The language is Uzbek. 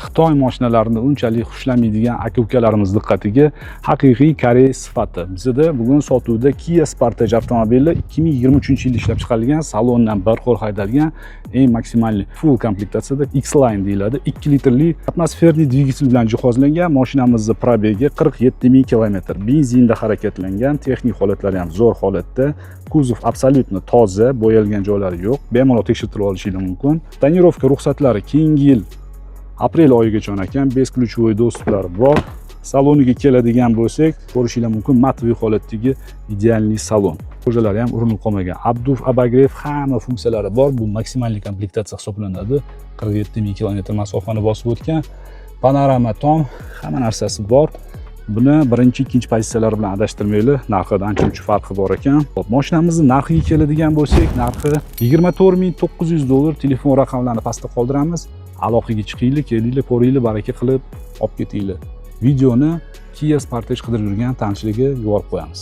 Xitoy mashinalarini unchalik xushlamaydigan aka-ukalarimiz diqqatiga haqiqiy Koreya sifati. Bizda bugun sotuvda Kia Sportage avtomobili 2023-yilda ishlab chiqarilgan, salondan bir qo'l haydalgan, eng maksimal full komplektatsiyada X-Line deyiladi. 2 litrli atmosferli dvigatel bilan jihozlangan. Mashinamizning probegi 47 ming kilometr. Benzinda harakatlangan, texnik holatlari ham zo'r holatda. Kuzov absolutno toza, bo'yalgan joylari yo'q. Bemalol tekshirtirib olishingiz mumkin. Tonirovka ruxsatlari keyingi yil aprel oyigacha ekan, besключевой dostuplar bor. Saloniga keladigan bo'lsak, ko'rishingiz mumkin matviy holatdagi idealniy salon. Qo'jalari ham urinib qolmagan. Abduf, abagrev hamma funksiyalari bor. Bu maksimal komplektatsiya hisoblanadi. 47 ming kilometr masofani bosib o'tgan. Panorama tom, hamma narsasi bor. Buni birinchi, ikkinchi pozitsiyalar bilan adashtirmaylik. Narxida ancha-muncha farqi bor ekan. Mashinamizning narxiga keladigan bo'lsak, narxi 24 $900. Telefon raqamlarini pastda qoldiramiz. Aloqaga chiqinglar, kelinglar, ko'ringlar, baraka qilib olib ketinglar. Videoni Kia Sportage qidirib yurgan tanishlarga yuborib qo'yamiz.